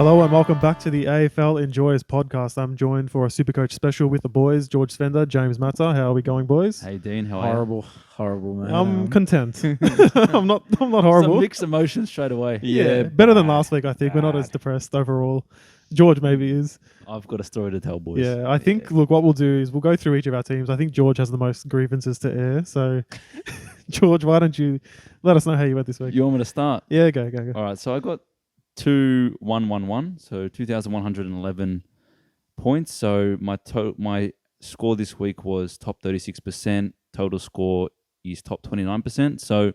Hello and welcome back to the AFL Enjoyers podcast. I'm joined for a Supercoach special with the boys, George Sfenda, James Matsa. How are we going, boys? Hey Dean, how are you? Horrible, man. I'm content. I'm not horrible. Some mixed emotions straight away. Yeah, better than last week, I think. We're not as depressed overall. George maybe is. I've got a story to tell, boys. Yeah, I think, look, what we'll do is we'll go through each of our teams. I think George has the most grievances to air. So, George, why don't you let us know how you went this week? You want me to start? Yeah, go. All right, so I got 2,111, so 2,111 points. So my score this week was top 36%. Total score is top 29%. So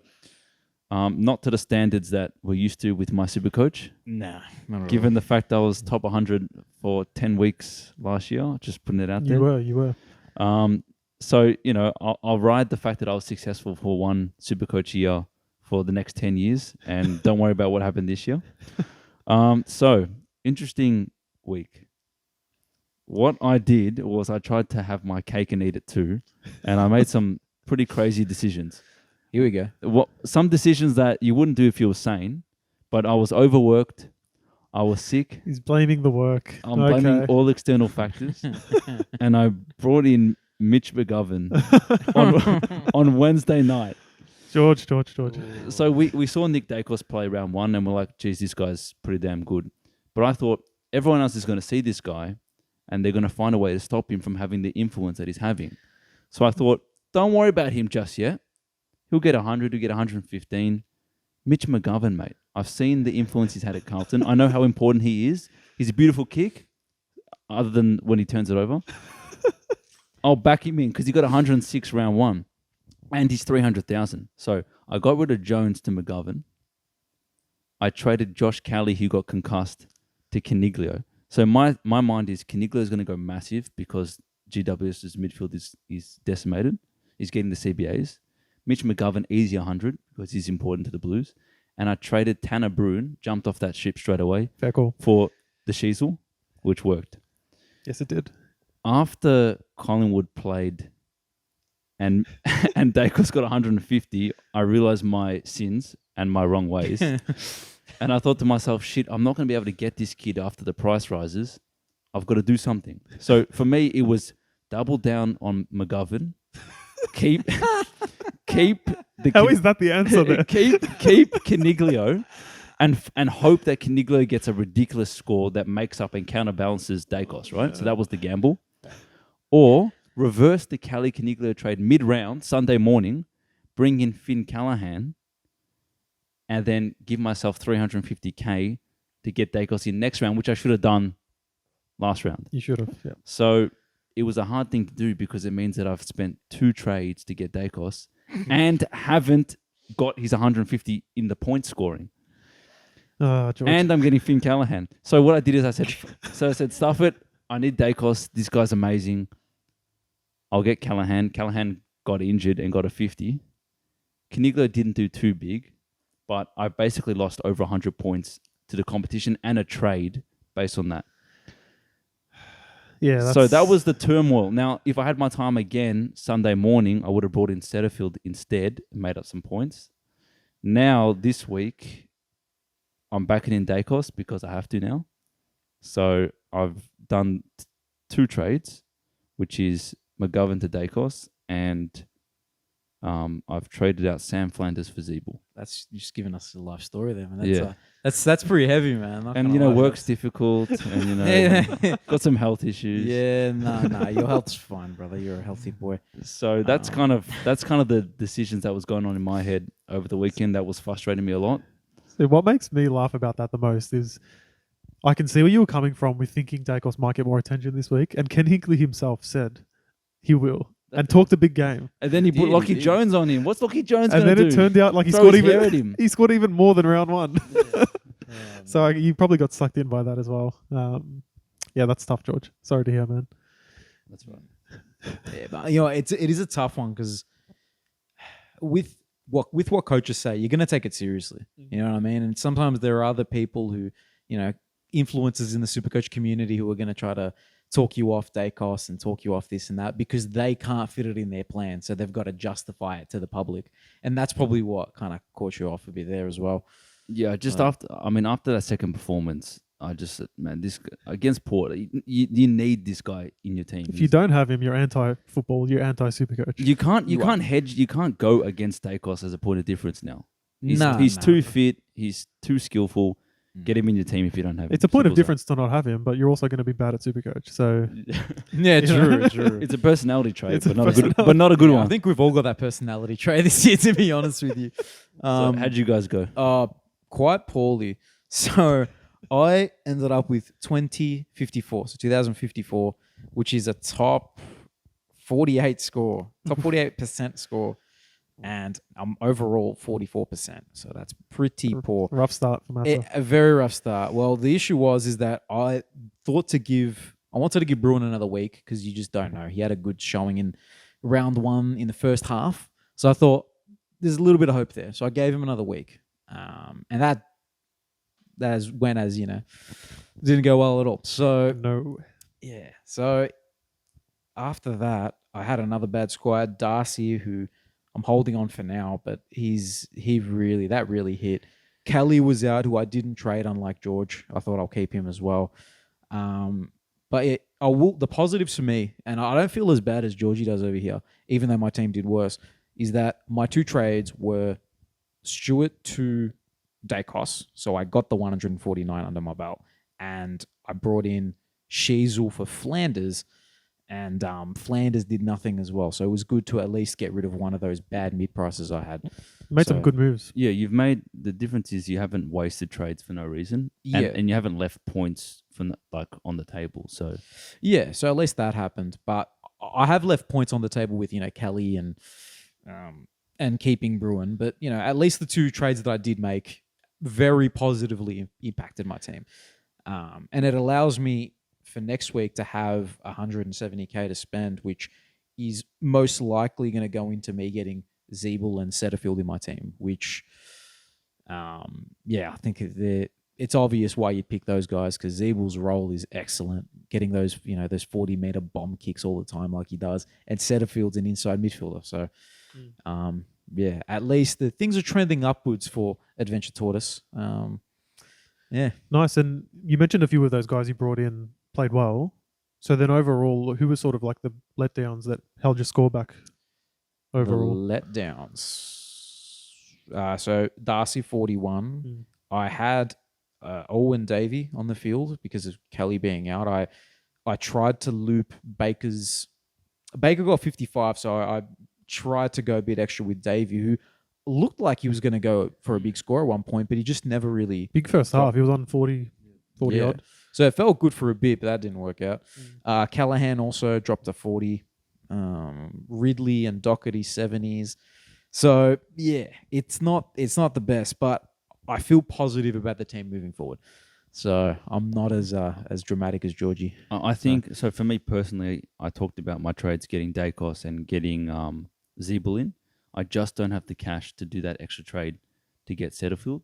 not to the standards that we're used to with my Supercoach. Nah, not at Given the fact I was top 100 for 10 weeks last year, just putting it out there. You were. So, you know, I'll ride the fact that I was successful for one Supercoach year for the next 10 years, and don't worry about what happened this year. So, interesting week. What I did was I tried to have my cake and eat it too, and I made some pretty crazy decisions. Here we go. Some decisions that you wouldn't do if you were sane, but I was overworked. I was sick. He's blaming the work. I'm blaming all external factors, and I brought in Mitch McGovern on Wednesday night. George. So we saw Nick Dacos play round one, and we're like, geez, this guy's pretty damn good. But I thought everyone else is going to see this guy, and they're going to find a way to stop him from having the influence that he's having. So I thought, don't worry about him just yet. He'll get 100, he'll get 115. Mitch McGovern, mate. I've seen the influence he's had at Carlton. I know how important he is. He's a beautiful kick, other than when he turns it over. I'll back him in because he got 106 round one. And he's 300,000. So I got rid of Jones to McGovern. I traded Josh Kelly, who got concussed, to Caniglio. So my mind is Caniglio is going to go massive because GWS's midfield is decimated. He's getting the CBAs. Mitch McGovern, easy 100 because he's important to the Blues. And I traded Tanner Bruin, jumped off that ship straight away. Fair call. For the Sheasel, which worked. Yes, it did. After Collingwood played and Dacos got 150, I realized my sins and my wrong ways. And I thought to myself, shit, I'm not going to be able to get this kid after the price rises. I've got to do something. So for me, it was double down on McGovern. Keep the How is that the answer there? keep Caniglio and hope that Caniglio gets a ridiculous score that makes up and counterbalances Dacos, right? So that was the gamble. Or reverse the Kelly Caniglio trade mid-round, Sunday morning, bring in Finn Callahan, and then give myself 350k to get Dacos in next round, which I should have done last round. You should have, yeah. So it was a hard thing to do because it means that I've spent 2 trades to get Dacos and haven't got his 150 in the point scoring. George. And I'm getting Finn Callahan. So what I did is I said, stuff it. I need Dacos. This guy's amazing. I'll get Callahan. Callahan got injured and got a 50. Caniglio didn't do too big, but I basically lost over 100 points to the competition and a trade based on that. Yeah. So that was the turmoil. Now, if I had my time again Sunday morning, I would have brought in Setterfield instead and made up some points. Now, this week, I'm backing in Dacos because I have to now. So I've done 2 trades, which is McGovern to Dacos, and I've traded out Sam Flanders for Zeeble. That's just giving us a life story there, man. That's pretty heavy, man. And you know, work's difficult, and you know, got some health issues. Yeah, no, your health's fine, brother. You're a healthy boy. So that's kind of the decisions that was going on in my head over the weekend. That was frustrating me a lot. So what makes me laugh about that the most is I can see where you were coming from with thinking Dacos might get more attention this week, and Ken Hinkley himself said he will. And talked a big game. And then he put Lockie Jones on him. What's Lockie Jones going to do? And then it turned out like he scored even more than round one. So you probably got sucked in by that as well. Yeah, that's tough, George. Sorry to hear, man. That's right. Yeah, but you know, it is a tough one because with what coaches say, you're going to take it seriously. You know what I mean? And sometimes there are other people who, you know, influencers in the Supercoach community who are going to try to talk you off Dacos and talk you off this and that because they can't fit it in their plan. So they've got to justify it to the public. And that's probably what kind of caught you off a bit there as well. Yeah, just after that second performance, I just man, this against Port, you need this guy in your team. If you don't have him, you're anti-football. You're anti-Supercoach. You can't You are. hedge. You can't go against Dacos as a point of difference now. He's Nah. too fit. He's too skillful. Get him in your team if you don't have him. It's a point of Simple as difference to not have him, but you're also going to be bad at Supercoach. So that. Yeah, You know? true. It's a personality trait, It's a but not a good Yeah, one. I think we've all got that personality trait this year, to be honest with you. So how'd you guys go? Quite poorly. So I ended up with 2054, so 2054, which is a top 48 score, top 48% score, and I'm overall 44%. So that's pretty poor. rough start for Matsa. A very rough start. Well, the issue is that I wanted to give Bruin another week because you just don't know. He had a good showing in round one in the first half, so I thought there's a little bit of hope there. So I gave him another week, and that went as didn't go well at all. So No. yeah. So after that, I had another bad squad, Darcy, who I'm holding on for now, but that really hit. Kelly was out, who I didn't trade, unlike George. I thought I'll keep him as well. But the positives for me, and I don't feel as bad as Georgie does over here, even though my team did worse, is that my two trades were Stewart to Dacos, so I got the 149 under my belt, and I brought in Sheasel for Flanders, and Flanders did nothing as well. So it was good to at least get rid of one of those bad mid prices I had. Made some good moves. Yeah, you've made the difference is you haven't wasted trades for no reason, Yeah. and you haven't left points on the table. So Yeah, so at least that happened. But I have left points on the table with Kelly and keeping Bruin. But at least the two trades that I did make very positively impacted my team, and it allows me for next week to have 170k to spend, which is most likely going to go into me getting Zeeble and Setterfield in my team, which, I think it's obvious why you pick those guys, because Zeeble's role is excellent, getting those 40-meter bomb kicks all the time like he does, and Setterfield's an inside midfielder. So, at least the things are trending upwards for Adventure Tortoise. Nice. And you mentioned a few of those guys you brought in played well. So then overall, who was sort of like the letdowns that held your score back overall? The letdowns. So Darcy 41. I had Owen Davey on the field because of Kelly being out. I tried to loop Baker got 55, so I tried to go a bit extra with Davey, who looked like he was going to go for a big score at one point, but he just never really... Big first half. He was on 40 odd. So it felt good for a bit, but that didn't work out. Callahan also dropped to 40. Ridley and Doherty 70s. So yeah, it's not the best, but I feel positive about the team moving forward. So I'm not as dramatic as Georgie. I think so. For me personally, I talked about my trades getting Dacos and getting Zeeble in. I just don't have the cash to do that extra trade to get Setterfield.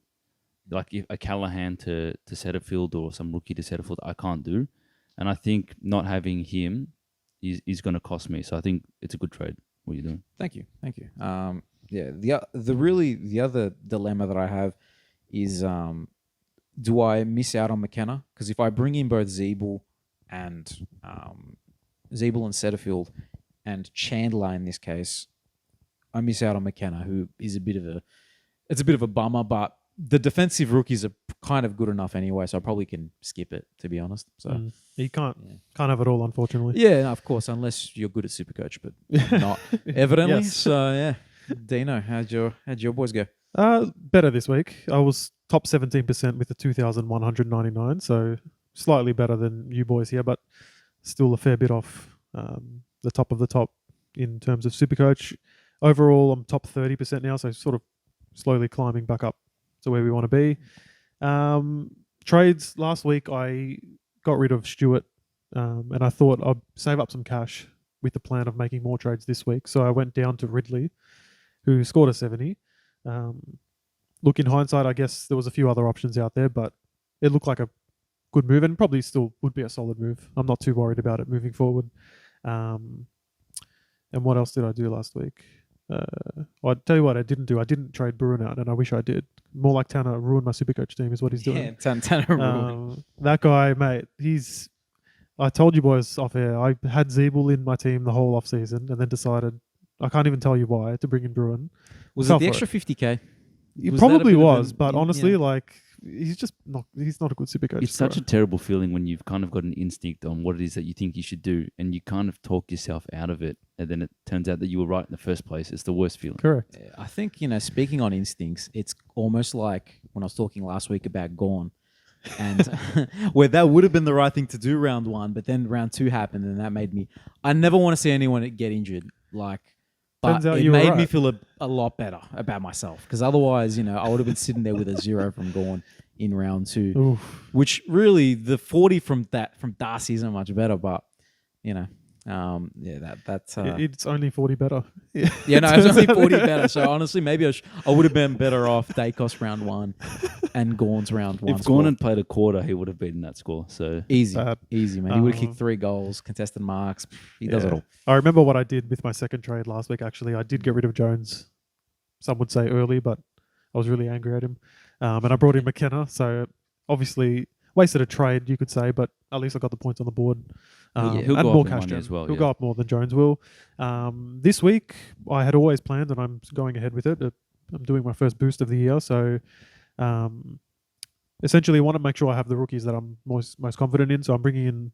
Like if a Callahan to Setterfield or some rookie to Setterfield, I can't do. And I think not having him is going to cost me. So I think it's a good trade. What are you doing? Thank you. The other dilemma that I have is do I miss out on McKenna? Because if I bring in both Zeeble and Setterfield and Chandler in this case, I miss out on McKenna, who is a bit of a bummer, but the defensive rookies are kind of good enough anyway, so I probably can skip it, to be honest. So You can't have it all, unfortunately. yeah, of course, unless you're good at Supercoach, but not evidently. Yes. So yeah, Dino, how'd your boys go? Better this week. I was top 17% with the 2,199, so slightly better than you boys here, but still a fair bit off the top of the top in terms of Supercoach. Overall, I'm top 30% now, so sort of slowly climbing back up to where we want to be. Trades, last week I got rid of Stewart, and I thought I'd save up some cash with the plan of making more trades this week. So I went down to Ridley, who scored a 70. Look, in hindsight, I guess there was a few other options out there, but it looked like a good move and probably still would be a solid move. I'm not too worried about it moving forward. And what else did I do last week? I'll tell you what I didn't do. I didn't trade Bruin out, and I wish I did. more like Tanner, ruined my Supercoach team is what he's doing. Yeah, Tanner ruined. That guy, mate, I told you boys off air, I had Zeeble in my team the whole off season and then decided, I can't even tell you why, to bring in Bruin. Was Fell it the for extra 50K? It Was probably that a bit of was, an- but yeah. honestly, like, he's not a good Supercoach. It's such a terrible feeling when you've kind of got an instinct on what it is that you think you should do, and you kind of talk yourself out of it, and then it turns out that you were right in the first place. It's the worst feeling. Correct. Yeah, I think, speaking on instincts, it's almost like when I was talking last week about Gorn, and where that would have been the right thing to do round 1, but then round 2 happened, and that made me. I never want to see anyone get injured. But Turns out it you were made me right. feel a lot better about myself, because otherwise, I would have been sitting there with a 0 from Gorn in round 2, Oof. which really the 40 from Darcy isn't much better, but that's. It's only 40 better. Yeah, no, it's only 40 better. So honestly, maybe I would have been better off Dacos round 1 and Gorn's round 1. If Gorn had played a quarter, he would have beaten that score. So Easy, Bad. man. He would have kicked 3 goals, contested marks. He does it Yeah. all. I remember what I did with my second trade last week, actually. I did get rid of Jones. Some would say early, but I was really angry at him. And I brought in McKenna. So obviously, wasted a trade, you could say, but at least I got the points on the board. he'll and go more up in cash money gen. as well, He'll yeah. go up more than Jones will. This week, I had always planned, and I'm going ahead with it. I'm doing my first boost of the year. So essentially, I want to make sure I have the rookies that I'm most confident in. So I'm bringing in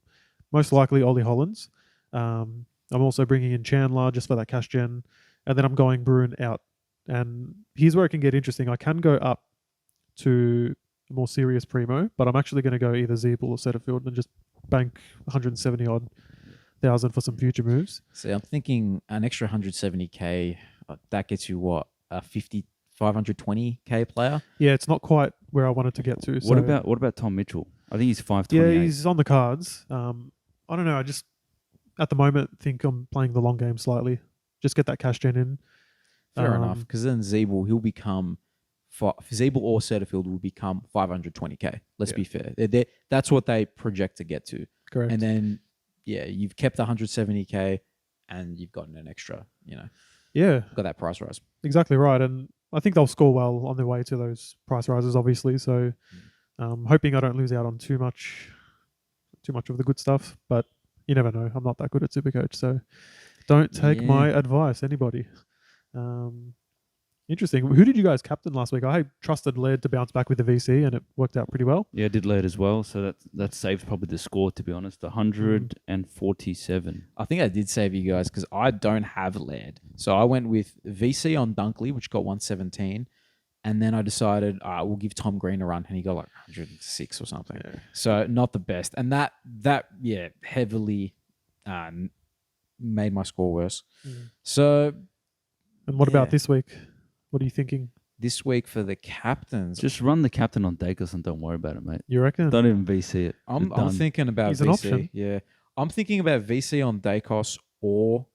most likely Ollie Hollands. I'm also bringing in Chandler just for that cash gen. And then I'm going Bruin out. And here's where it can get interesting. I can go up to a more serious primo, but I'm actually going to go either Zeeble or Setterfield and just bank 170 odd thousand for some future moves. So I'm thinking an extra 170K, that gets you what? A 520K player? Yeah, it's not quite where I wanted to get to. what about Tom Mitchell? I think he's 528. Yeah, he's on the cards. I don't know. I just at the moment think I'm playing the long game slightly. Just get that cash gen in. Fair enough, because then he'll become. Zeeble or Setterfield will become 520K. Let's be fair. That's what they project to get to. Correct. And then, you've kept 170K and you've gotten an extra, Yeah, got that price rise. exactly right. And I think they'll score well on their way to those price rises, obviously. So hoping I don't lose out on too much of the good stuff. But you never know. I'm not that good at Supercoach. So don't take my advice, anybody. Interesting. Who did you guys captain last week? I trusted Laird to bounce back with the VC, and it worked out pretty well. Yeah, I did lead as well. So that saved probably the score, to be honest. 147. I think I did save you guys because I don't have lead. So I went with VC on Dunkley, which got 117. And then I decided we'll give Tom Green a run, and he got like 106 or something. Yeah. So not the best. And that heavily made my score worse. So And what about Yeah. this week? What are you thinking? this week for the captains, Just run the captain on Dacos and don't worry about it, mate. You reckon? Don't even VC it. I'm It's done. thinking about He's VC. an option. Yeah, I'm thinking about VC on Dacos or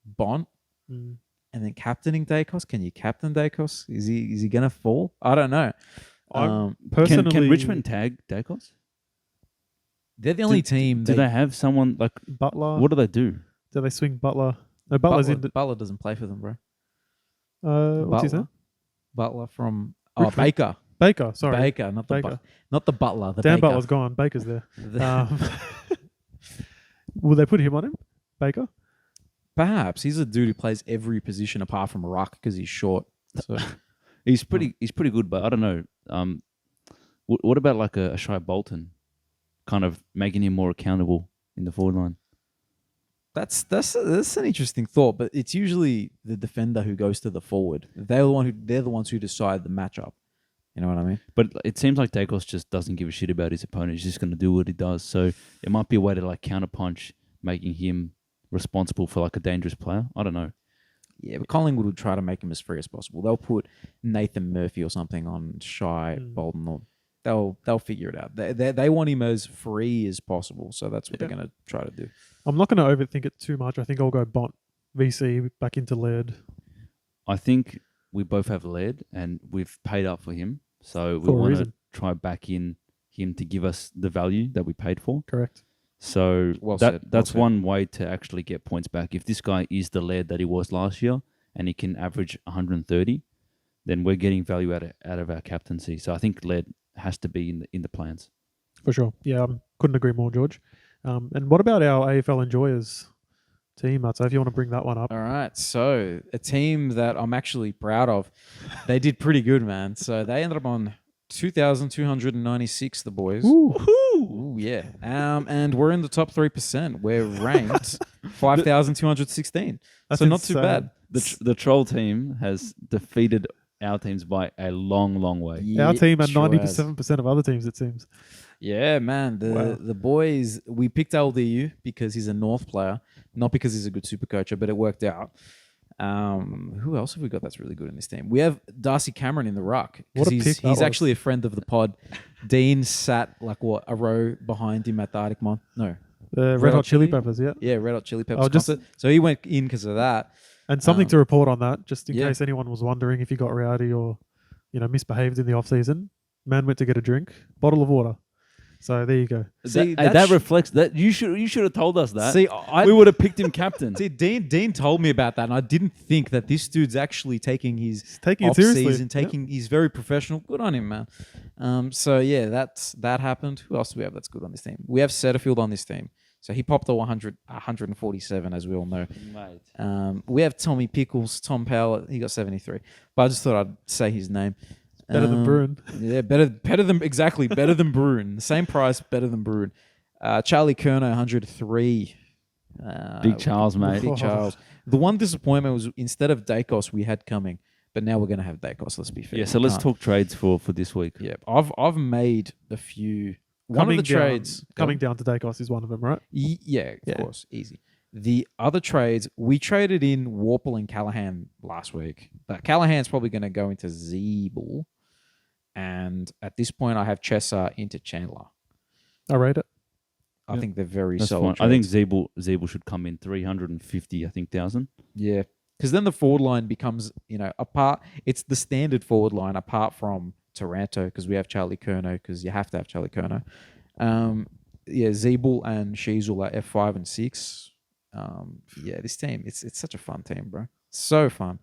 Bont, Mm. and then captaining Dacos. Can you captain Dacos? Is he gonna fall? I don't know. Personally, Can Richmond tag Dacos? They're the only team. Do they have someone like? Butler? What do they do? Do they swing Butler? No, Butler's Butler doesn't play for them, bro. what's his name? Butler from Richmond. Baker. Baker. Sorry, Baker, not the Baker. not the Butler. The Dan Baker. Butler's gone. Baker's there. The- Will they put him on him? Baker? Perhaps he's a dude who plays every position apart from ruck because he's short. So He's pretty good, but I don't know. What about like a Shai Bolton, kind of making him more accountable in the forward line? that's an interesting thought, but it's usually the defender who goes to the forward. They're the ones who decide the matchup. You know what I mean? But it seems like Dacos just doesn't give a shit about his opponent. He's just going to do what he does. So it might be a way to like counterpunch, making him responsible for like a dangerous player. I don't know. Yeah, but Collingwood would try to make him as free as possible. They'll put Nathan Murphy or something on Shai Bolton, or they'll figure it out. They want him as free as possible, so that's what they're going to try to do. I'm not going to overthink it too much. I think I'll go Bont, VC, back into Laird. I think we both have Laird and we've paid up for him. So we For a want to reason. try back in him to give us the value that we paid for. Correct. So Well said, well that's said. one way to actually get points back. If this guy is the Laird that he was last year and he can average 130, then we're getting value out of our captaincy. So I think lead has to be in the plans. For sure. Yeah, couldn't agree more, George. And what about our AFL enjoyers team, Matsa, if you want to bring that one up? All right. So a team that I'm actually proud of, they did pretty good, man. So they ended up on 2,296, the boys. Ooh, yeah. And we're in the top 3%. We're ranked 5,216. That's so not too insane. bad. The troll team has defeated our teams by a long, long way. Our team and sure has. 97% of other teams, it seems. Yeah, man. The boys, we picked LDU because he's a North player, not because he's a good super coach, but it worked out. Who else have we got that's really good in this team? We have Darcy Cameron in the ruck. What a He's pick that was. actually a friend of the pod. Dean sat a row behind him at the Arctic Mon. No. The Red Hot Chili Peppers, yeah. Yeah, Red Hot Chili Peppers Oh, just- concert. So he went in because of that. And something to report on that, just in yeah. case anyone was wondering if he got rowdy or, misbehaved in the off-season. Man went to get a drink, bottle of water. So there you go. See, that reflects that. You should have told us that. See, we would have picked him captain. See, Dean told me about that, and I didn't think that this dude's actually taking his Taking it off seriously. season. He's very professional. Good on him, man. So yeah, that happened. Who else do we have that's good on this team? We have Setterfield on this team. So he popped a 147, as we all know. Mate. We have Tommy Pickles, Tom Powell. He got 73. But I just thought I'd say his name. Better than Bruin. Yeah, better than Bruin. The same price, better than Bruin. Charlie Kerner, 103. Big Charles, mate. Big Charles. The one disappointment was instead of Dacos, we had coming, but now we're going to have Dacos. Let's be fair. Yeah, so let's talk trades for this week. Yeah, I've made a few. One of the trades coming down to Dacos is one of them, right? Yeah, of course, easy. The other trades, we traded in Warple and Callahan last week, but Callahan's probably going to go into Zeeble. And at this point, I have Chesser into Chandler. I rate it. I think they're very That's solid. fine. I think trades. Zeeble should come in 350,000. Yeah, because then the forward line becomes, apart. It's the standard forward line apart from Taranto because we have Charlie Curnow because you have to have Charlie Curnow. Zeeble and Sheasel are F5 and 6. This team, it's such a fun team, bro. So fun.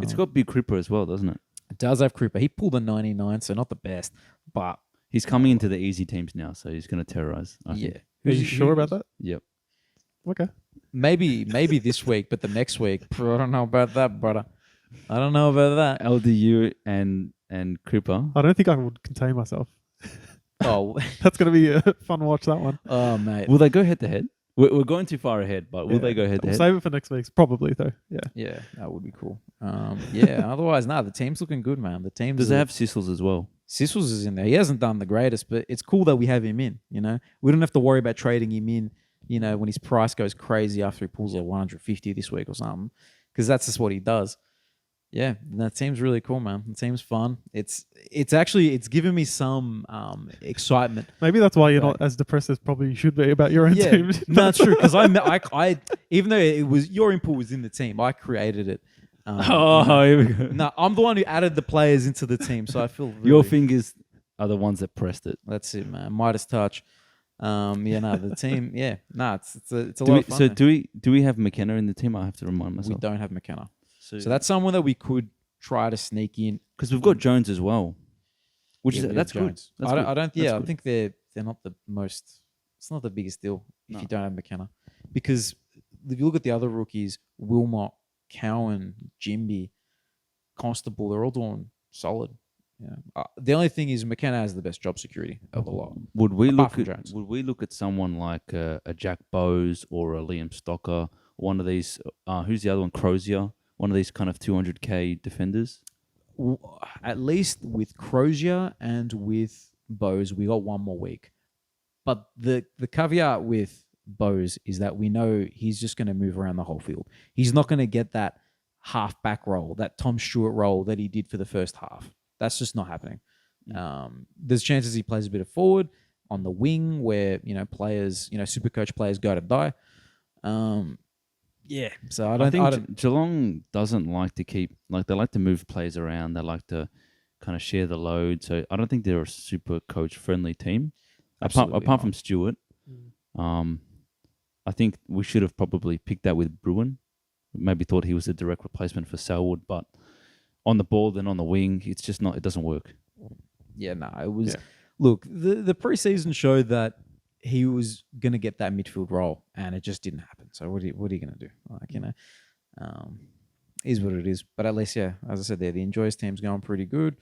It's got Big Cripper as well, doesn't it? It does have Cripper. He pulled a 99, so not the best, but He's coming into the easy teams now, so he's going to terrorize. I think. Are you sure about that? Yep. Okay. maybe this week, but the next week, I don't know about that, brother. I don't know about that. LDU and Cripper. I don't think I would contain myself. Oh, That's going to be a fun watch, that one. oh, mate. Will they go head to head? We're going too far ahead, but will they go head to We'll head? save it for next week's, probably, though. Yeah. Yeah, that would be cool. Otherwise, the team's looking good, man. The team Does they have Sissels as well? Sissels is in there. He hasn't done the greatest, but it's cool that we have him in. We don't have to worry about trading him in. When his price goes crazy after he pulls a 150 this week or something, because that's just what he does. Yeah, that team's really cool, man. The team's fun. It's given me some excitement. Maybe that's why you're not as depressed as probably you should be about your own team. No, it's true because I even though it was your input was in the team, I created it. Here we go. No, I'm the one who added the players into the team, so I feel really, Your fingers are the ones that pressed it. That's it, man. Midas touch. The team. Yeah, it's a lot of fun. So do we have McKenna in the team? I have to remind We myself. don't have McKenna, so that's someone that we could try to sneak in because we've got Jones as well, which Yeah, is we that's have good. Jones. That's I good. don't. That's Yeah, I good. think they're not the most. It's not the biggest deal if No. you don't have McKenna, because if you look at the other rookies, Wilmot, Cowan, Jimby, Constable, they're all doing solid. Yeah. The only thing is McKenna has the best job security of the lot. Would we Apart look from at Jones. Would we look at someone like a Jack Bowes or a Liam Stocker? One of these. Who's the other one? Crozier. One of these kind of 200k defenders. At least with Crozier and with Bowes, we got one more week. But the caveat with Bowes is that we know he's just going to move around the whole field. He's not going to get that half-back role, that Tom Stewart role that he did for the first half. That's just not happening. There's chances he plays a bit of forward on the wing where, players, Supercoach players go to die. So I think Geelong doesn't like to keep they like to move players around. They like to kind of share the load. So I don't think they're a super coach friendly team. Apart from Stewart, I think we should have probably picked that with Bruin. Maybe thought he was a direct replacement for Selwood, but on the ball than on the wing. It's just not. It doesn't work. Yeah, no, it was. Yeah. Look, the preseason showed that he was going to get that midfield role, and it just didn't happen. So what are you going to do? Like, is what it is. But at least, yeah, as I said there, the Enjoys team's going pretty good.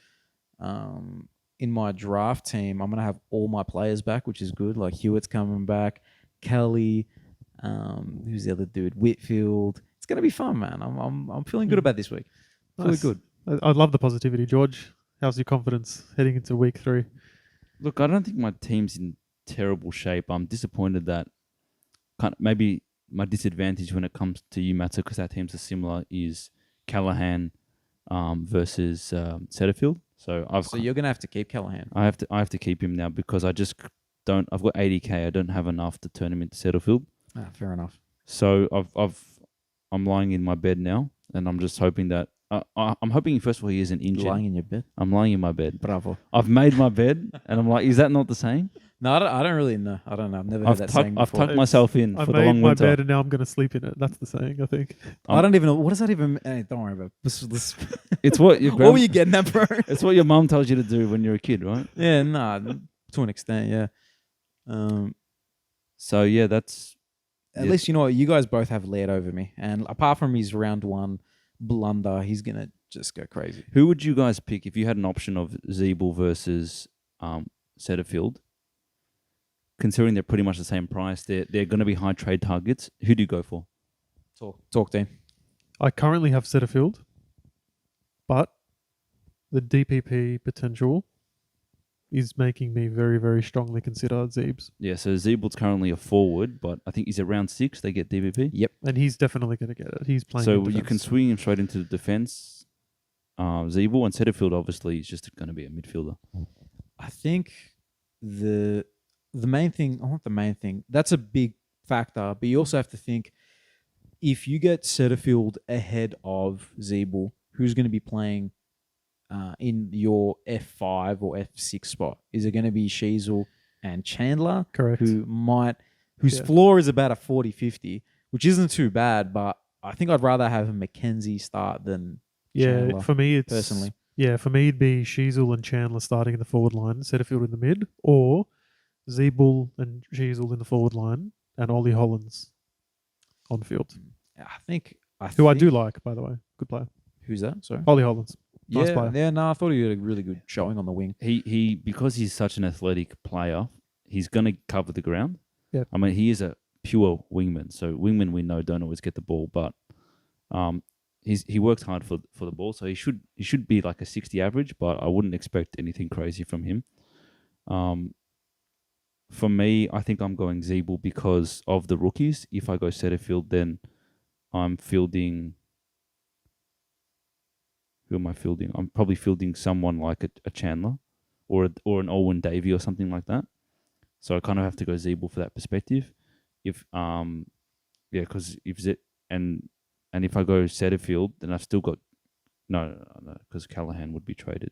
In my draft team, I'm going to have all my players back, which is good. Like Hewitt's coming back, Kelly, who's the other dude? Whitfield. It's going to be fun, man. I'm feeling good about this week. Feeling Nice. good. I love the positivity, George. How's your confidence heading into week 3? Look, I don't think my team's in terrible shape. I'm disappointed that maybe my disadvantage when it comes to you, Matsa, because our teams are similar, is Callahan versus Setterfield. So you're going to have to keep Callahan. I have to keep him now because I just don't. I've got 80k. I don't have enough to turn him into Setterfield. Fair enough. So I'm lying in my bed now, and I'm just hoping that I'm hoping first of all he isn't injured. Lying in your bed. I'm lying in my bed. Bravo. I've made my bed, and I'm like, is that not the saying? No, I don't really know. I don't know. I've never heard that saying I've before. tucked myself in I for the made long my winter. bed and now I'm going to sleep in it. That's the saying, I think. I don't even know. What does that even mean? Don't worry about it. It's what your What were you getting at, bro? It's what your mum tells you to do when you're a kid, right? Yeah, nah, to an extent, yeah. So yeah, that's At Yeah. least you know what, you guys both have laid over me. And apart from his round 1 blunder, he's going to just go crazy. who would you guys pick if you had an option of Zeeble versus Setterfield? Considering they're pretty much the same price, they're going to be high trade targets. Who do you go for? Talk, Dean. I currently have Setterfield, but the DPP potential is making me very, very strongly consider Zeebs. Yeah, so Zeeble's currently a forward, but I think he's at round 6. They get DVP. Yep. And he's definitely going to get it. He's playing So in you can defense. swing him straight into the defense. Zeeble and Setterfield obviously is just going to be a midfielder. I think the main thing, not the main thing, that's a big factor, but you also have to think if you get Setterfield ahead of Zeeble, who's going to be playing in your F5 or F6 spot? Is it going to be Sheasel and Chandler? Correct. Whose floor is about a 40-50, which isn't too bad, but I think I'd rather have Mackenzie start than Chandler, for me, it's personally. Yeah, for me, it'd be Sheasel and Chandler starting in the forward line, Setterfield in the mid, or Zeeble and Sheasel in the forward line, and Ollie Hollins on field. I think Who I do like, by the way. Good player. Who's that? Sorry. Ollie Hollins. Nice Yeah, player. yeah. No, I thought he had a really good showing on the wing. He because he's such an athletic player, he's going to cover the ground. Yeah. I mean, he is a pure wingman. So wingmen we know don't always get the ball, but he works hard for the ball, so he should be like a 60 average, but I wouldn't expect anything crazy from him. For me, I think I'm going Zeeble because of the rookies. If I go Setterfield, then I'm fielding. Who am I fielding? I'm probably fielding someone like a Chandler, or an Owen Davey or something like that. So I kind of have to go Zeeble for that perspective. If because and if I go Setterfield, then I've still got no, because Callahan would be traded.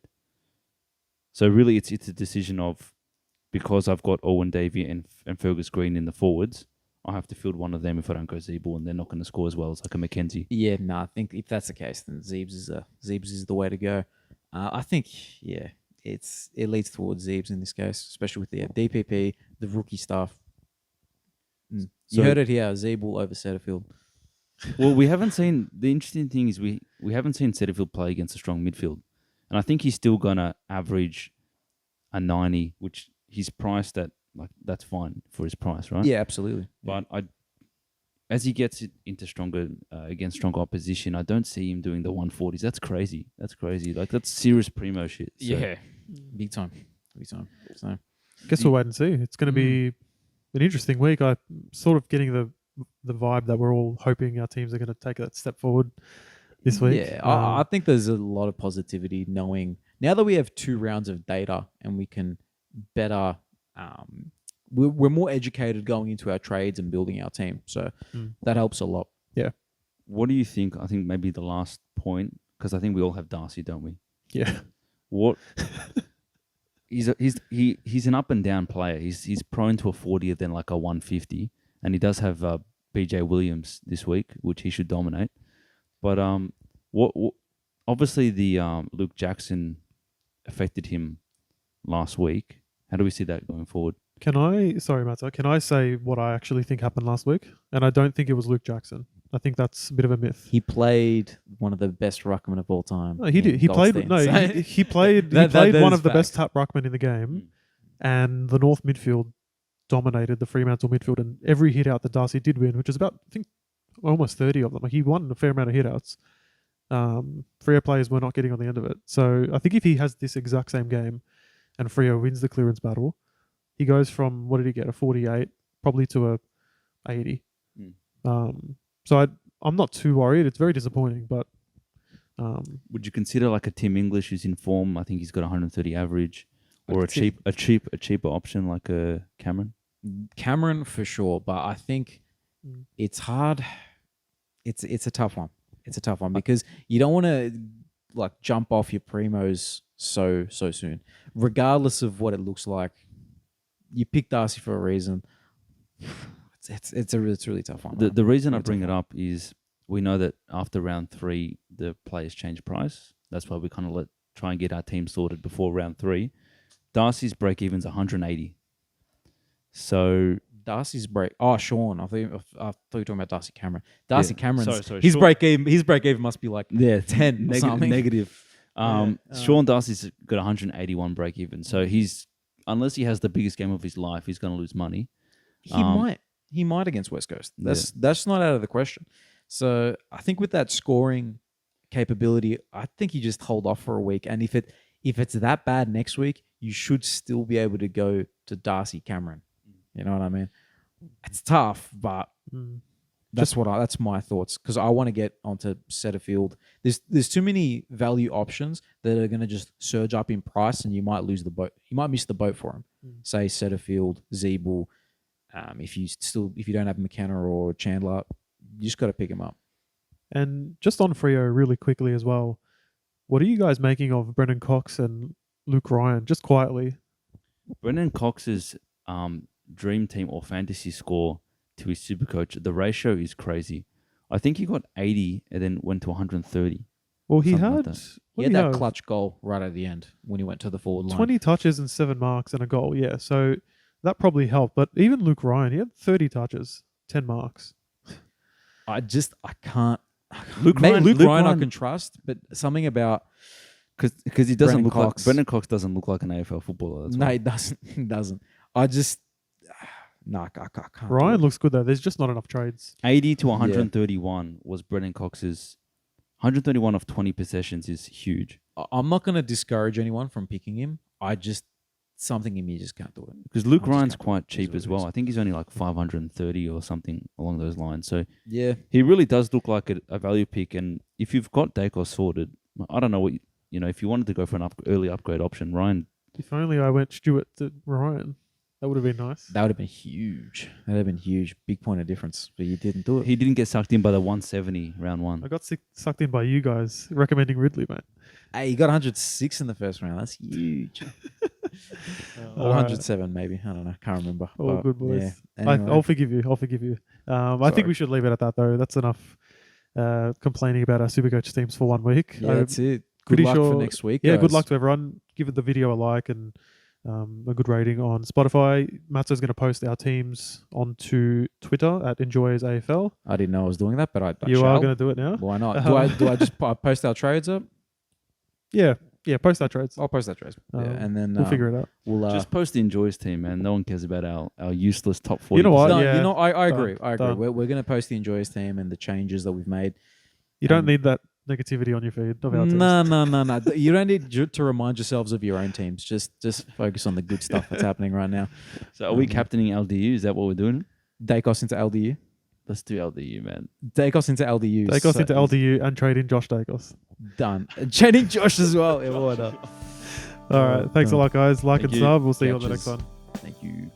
So really, it's a decision of, because I've got Owen Davey and Fergus Green in the forwards, I have to field one of them if I don't go Zeeble, and they're not going to score as well as like a Mackenzie. Yeah, no, I think if that's the case, then Zeebs is the way to go. I think it leads towards Zeebs in this case, especially with the DPP, the rookie stuff. You So- heard it here, Zeeble over Setterfield. Well, we haven't seen. The interesting thing is we haven't seen Setterfield play against a strong midfield, and I think he's still gonna average a 90, which he's priced at. Like, that's fine for his price, right? Yeah, absolutely. But as he gets it into stronger against stronger opposition, I don't see him doing the 140s. That's crazy. Like, that's serious primo shit. So. Big time. So Guess we'll wait and see. It's going to be an interesting week. I'm sort of getting the vibe that we're all hoping our teams are going to take that step forward this week. yeah, I think there's a lot of positivity knowing now that we have 2 rounds of data and we can better. We're more educated going into our trades and building our team, so that helps a lot. What do you think? I think maybe the last point, because I think we all have Darcy, don't we? Yeah. What? He's an up and down player. He's prone to a 40 than like a 150, and he does have BJ Williams this week, which he should dominate. But what obviously the Luke Jackson affected him last week. How do we see that going forward? Sorry, Matsa, can I say what I actually think happened last week? And I don't think it was Luke Jackson. I think that's a bit of a myth. He played one of the best ruckmen of all time. No, he did. He played. No, he played. That he played one is of the best fact. tap ruckmen in the game, and the North midfield dominated the Fremantle midfield, and every hit out that Darcy did win, which is about I think almost 30 of them. Like he won a fair amount of hit outs. Freo players were not getting on the end of it. So I think if he has this exact same game, and Freo wins the clearance battle, he goes from what did he get, a 48, probably to a 80. So I'm not too worried. It's very disappointing, but would you consider like a Tim English who's in form? I think he's got 130 average, or a cheaper option like a Cameron. Cameron for sure, but I think it's hard. It's a tough one. It's a tough one because you don't want to like jump off your primos so soon, regardless of what it looks like. You picked Darcy for a reason. It's a really tough one. The reason I bring it up is we know that after round 3 the players change price. That's why we kind of try and get our team sorted before round 3. Darcy's break even's 180. So Darcy's break. Oh, Sean. I thought you were talking about Darcy Cameron. Darcy Cameron's sorry, his Sean. break even must be like 10 something. Negative. Sean Darcy's got 181 break even. So he's unless he has the biggest game of his life, he's going to lose money. He might against West Coast. That's not out of the question. So I think with that scoring capability, I think you just hold off for a week. And if it's that bad next week, you should still be able to go to Darcy Cameron. You know what I mean? It's tough, but that's my thoughts because I want to get onto Setterfield. There's too many value options that are going to just surge up in price, and you might lose the boat. You might miss the boat for them. Say Setterfield, Zeeble. If you don't have McKenna or Chandler, you just got to pick him up. And just on Freo really quickly as well, what are you guys making of Brendan Cox and Luke Ryan? Just quietly. Brendan Cox's dream team or fantasy score to his Supercoach, the ratio is crazy. I think he got 80 and then went to 130. Well, he Something had, like that. He had that clutch goal right at the end when he went to the forward line. 20 touches and 7 marks and a goal. Yeah, so that probably helped. But even Luke Ryan, he had 30 touches, 10 marks. I can't. Luke Ryan I can trust, but something about because he doesn't Brendan look Cox. like Brendan Cox doesn't look like an AFL footballer. That's No, why. he doesn't. He doesn't. I just I can't. Ryan looks good though. There's just not enough trades. 80 to 131 was Brendan Cox's. 131 of 20 possessions is huge. I'm not going to discourage anyone from picking him. I just something in me just can't do it. Because Luke I just Ryan's can't do it. quite It is cheap what as it well. is. I think he's only like 530 or something along those lines. So Yeah, he really does look like a value pick. And if you've got Dacos sorted, I don't know what if you wanted to go for an early upgrade option, Ryan. If only I went Stewart to Ryan. That would have been nice. that would have been huge. That would have been huge. Big point of difference, but you didn't do it. He didn't get sucked in by the 170 round 1. I got sucked in by you guys recommending Ridley, mate. Hey, you got 106 in the first round. That's huge. Or 107 maybe. I don't know. Can't remember. All But, good, boys. Yeah. Anyway. I'll forgive you. I think Sorry. we should leave it at that, though. That's enough complaining about our Supercoach teams for 1 week. Yeah, I'm that's it. pretty Good luck sure- for next week. Yeah, guys. good luck to everyone. Give the video a like and a good rating on Spotify. Matsa's going to post our teams onto Twitter at EnjoyersAFL. I didn't know I was doing that, but I You shall. are going to do it now? Why not? Do I just post our trades up? Yeah, post our trades. I'll post that trades. Yeah, and then We'll figure it out. We'll Just post the Enjoys team, man. No one cares about our useless top 40. You know what? No, Yeah. I agree. Done. I agree. Done. We're going to post the Enjoyers team and the changes that we've made. You don't need that negativity on your feed of our teams. No. You don't need to remind yourselves of your own teams. Just focus on the good stuff that's happening right now. So are we captaining LDU? Is that what we're doing? Dacos into LDU. Let's do LDU, man. Dacos into LDU. Take us So- into LDU and trade in Josh Dacos. Done. Channing Josh as well. Yeah, why not? All right. Thanks a lot, guys. Like Thank and you. sub. We'll see you on the Catches. next one. Thank you.